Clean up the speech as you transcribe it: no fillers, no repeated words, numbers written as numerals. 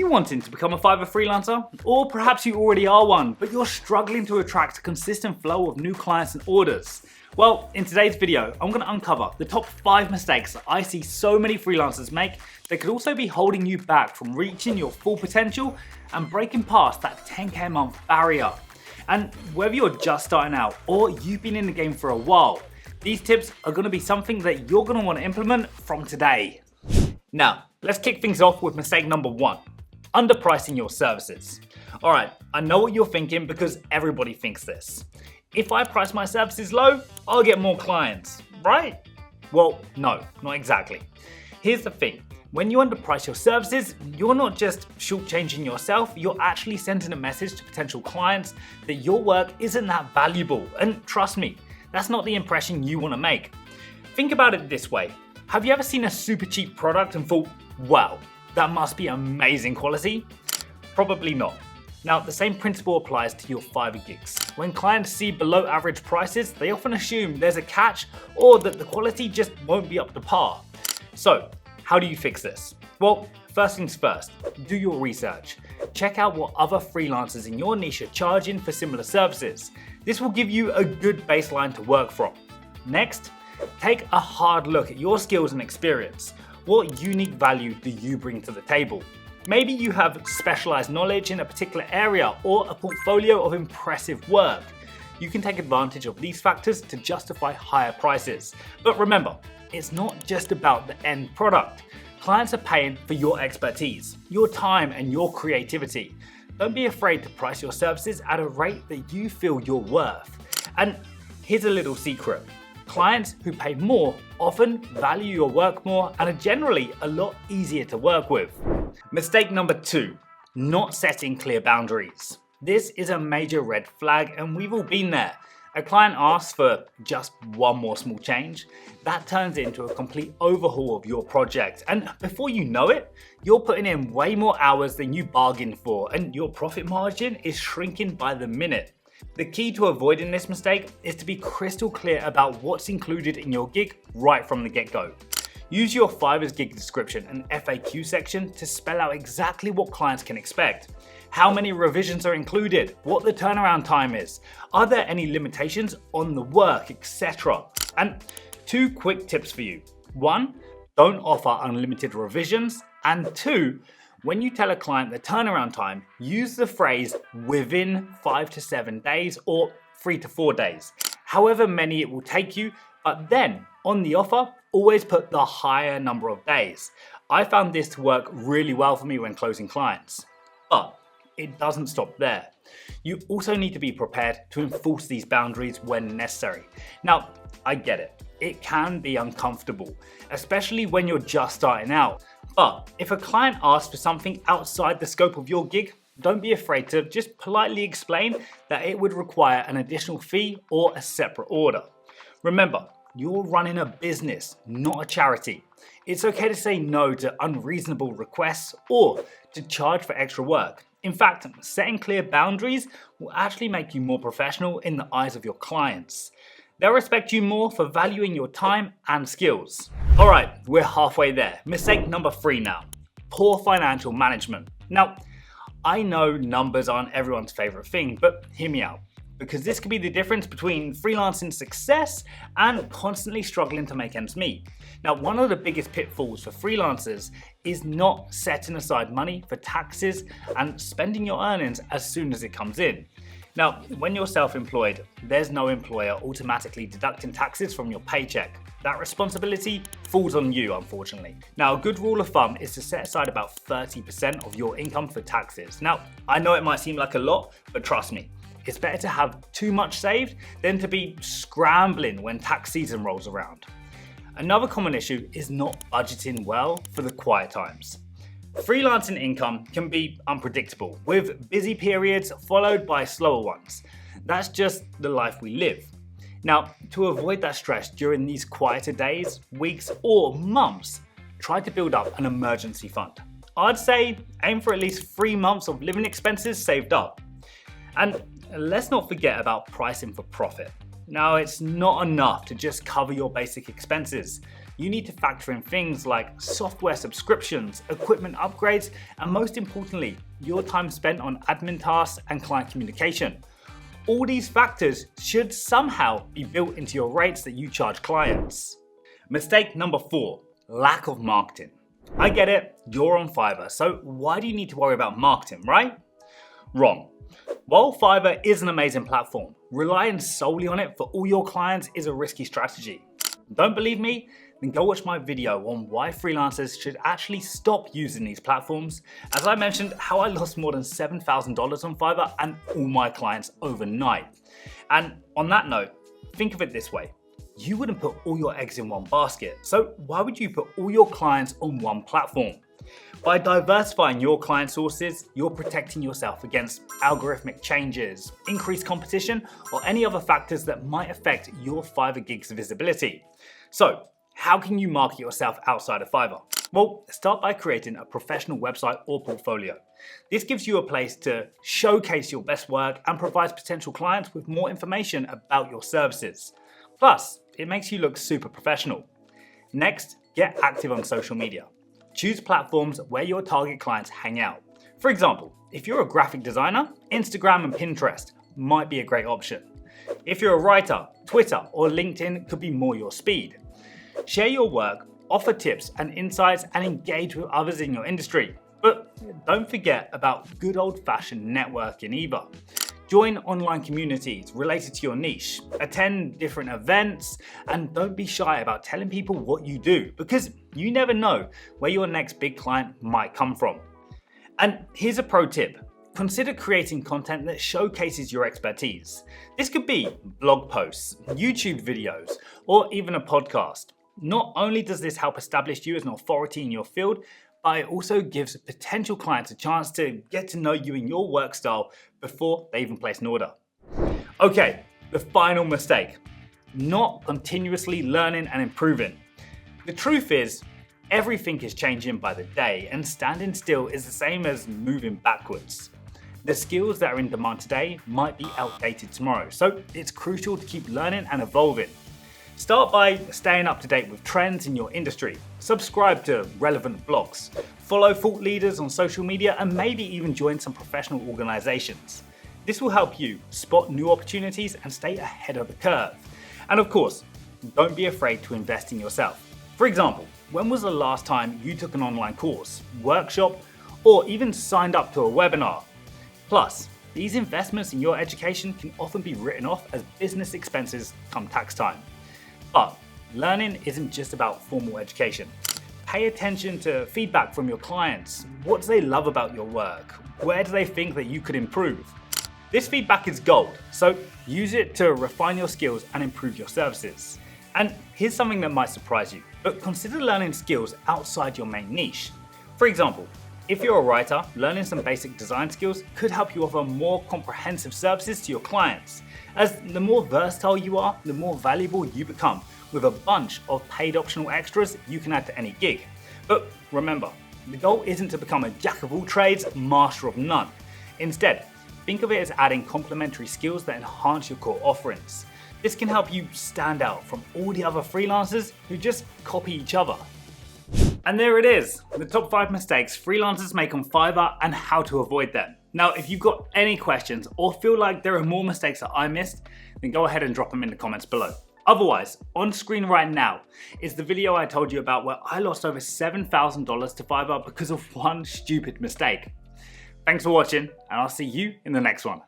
you wanting to become a Fiverr freelancer? Or perhaps you already are one, but you're struggling to attract a consistent flow of new clients and orders? Well, in today's video, I'm going to uncover the top 5 mistakes that I see so many freelancers make that could also be holding you back from reaching your full potential and breaking past that 10K a month barrier. And whether you're just starting out or you've been in the game for a while, these tips are going to be something that you're going to want to implement from today. Now, let's kick things off with mistake number 1, underpricing your services. All right, I know what you're thinking because everybody thinks this. If I price my services low, I'll get more clients, right? Well, no, not exactly. Here's the thing. When you underprice your services, you're not just shortchanging yourself, you're actually sending a message to potential clients that your work isn't that valuable. And trust me, that's not the impression you want to make. Think about it this way. Have you ever seen a super cheap product and thought, wow, that must be amazing quality? Probably not. Now, the same principle applies to your Fiverr gigs. When clients see below average prices, they often assume there's a catch or that the quality just won't be up to par. So, how do you fix this? Well, first things first, do your research. Check out what other freelancers in your niche are charging for similar services. This will give you a good baseline to work from. Next, take a hard look at your skills and experience. What unique value do you bring to the table? Maybe you have specialized knowledge in a particular area or a portfolio of impressive work. You can take advantage of these factors to justify higher prices. But remember, it's not just about the end product. Clients are paying for your expertise, your time, and your creativity. Don't be afraid to price your services at a rate that you feel you're worth. And here's a little secret. Clients who pay more often value your work more and are generally a lot easier to work with. Mistake number 2, not setting clear boundaries. This is a major red flag and we've all been there. A client asks for just one more small change. That turns into a complete overhaul of your project. And before you know it, you're putting in way more hours than you bargained for and your profit margin is shrinking by the minute. The key to avoiding this mistake is to be crystal clear about what's included in your gig right from the get-go. Use your Fiverr's gig description and FAQ section to spell out exactly what clients can expect. How many revisions are included, what the turnaround time is, are there any limitations on the work, etc. And 2 quick tips for you. 1, don't offer unlimited revisions. And 2, when you tell a client the turnaround time, use the phrase within 5 to 7 days or 3 to 4 days, however many it will take you, but then on the offer, always put the higher number of days. I found this to work really well for me when closing clients. But it doesn't stop there. You also need to be prepared to enforce these boundaries when necessary. Now, I get it. It can be uncomfortable, especially when you're just starting out. But if a client asks for something outside the scope of your gig, don't be afraid to just politely explain that it would require an additional fee or a separate order. Remember, you're running a business, not a charity. It's okay to say no to unreasonable requests or to charge for extra work. In fact, setting clear boundaries will actually make you more professional in the eyes of your clients. They'll respect you more for valuing your time and skills. All right, we're halfway there. Mistake number 3 now, poor financial management. Now, I know numbers aren't everyone's favorite thing, but hear me out, because this could be the difference between freelancing success and constantly struggling to make ends meet. Now, one of the biggest pitfalls for freelancers is not setting aside money for taxes and spending your earnings as soon as it comes in. Now, when you're self-employed, there's no employer automatically deducting taxes from your paycheck. That responsibility falls on you, unfortunately. Now, a good rule of thumb is to set aside about 30% of your income for taxes. Now, I know it might seem like a lot, but trust me, it's better to have too much saved than to be scrambling when tax season rolls around. Another common issue is not budgeting well for the quiet times. Freelancing income can be unpredictable, with busy periods followed by slower ones. That's just the life we live. Now, to avoid that stress during these quieter days, weeks, or months, try to build up an emergency fund. I'd say aim for at least 3 months of living expenses saved up. And let's not forget about pricing for profit. Now, it's not enough to just cover your basic expenses. you need to factor in things like software subscriptions, equipment upgrades, and most importantly, your time spent on admin tasks and client communication. All these factors should somehow be built into your rates that you charge clients. Mistake number 4, lack of marketing. I get it, you're on Fiverr, so why do you need to worry about marketing, right? Wrong. While Fiverr is an amazing platform, relying solely on it for all your clients is a risky strategy. Don't believe me? Then go watch my video on why freelancers should actually stop using these platforms. As I mentioned, how I lost more than $7,000 on Fiverr and all my clients overnight. And on that note, think of it this way. You wouldn't put all your eggs in one basket, so why would you put all your clients on one platform? By diversifying your client sources, you're protecting yourself against algorithmic changes, increased competition, or any other factors that might affect your Fiverr gig's visibility. So, how can you market yourself outside of Fiverr? Well, start by creating a professional website or portfolio. This gives you a place to showcase your best work and provides potential clients with more information about your services. Plus, it makes you look super professional. Next, get active on social media. Choose platforms where your target clients hang out. For example, if you're a graphic designer, Instagram and Pinterest might be a great option. If you're a writer, Twitter or LinkedIn could be more your speed. Share your work, offer tips and insights, and engage with others in your industry. But don't forget about good old-fashioned networking either. Join online communities related to your niche, attend different events, and don't be shy about telling people what you do, because you never know where your next big client might come from. And here's a pro tip. Consider creating content that showcases your expertise. This could be blog posts, YouTube videos, or even a podcast. Not only does this help establish you as an authority in your field, but it also gives potential clients a chance to get to know you and your work style before they even place an order. Okay, the final mistake, not continuously learning and improving. The truth is, everything is changing by the day, and standing still is the same as moving backwards. The skills that are in demand today might be outdated tomorrow, so it's crucial to keep learning and evolving. Start by staying up to date with trends in your industry, subscribe to relevant blogs, follow thought leaders on social media, and maybe even join some professional organizations. This will help you spot new opportunities and stay ahead of the curve. And of course, don't be afraid to invest in yourself. For example, when was the last time you took an online course, workshop, or even signed up to a webinar? Plus, these investments in your education can often be written off as business expenses come tax time. But learning isn't just about formal education. Pay attention to feedback from your clients. What do they love about your work? Where do they think that you could improve? This feedback is gold, so use it to refine your skills and improve your services. And here's something that might surprise you, but consider learning skills outside your main niche. For example, if you're a writer, learning some basic design skills could help you offer more comprehensive services to your clients. As the more versatile you are, the more valuable you become, with a bunch of paid optional extras you can add to any gig. But remember, the goal isn't to become a jack of all trades, master of none. Instead, think of it as adding complementary skills that enhance your core offerings. This can help you stand out from all the other freelancers who just copy each other. And there it is, the top 5 mistakes freelancers make on Fiverr and how to avoid them. Now, if you've got any questions or feel like there are more mistakes that I missed, then go ahead and drop them in the comments below. Otherwise, on screen right now is the video I told you about where I lost over $7,000 to Fiverr because of one stupid mistake. Thanks for watching, and I'll see you in the next one.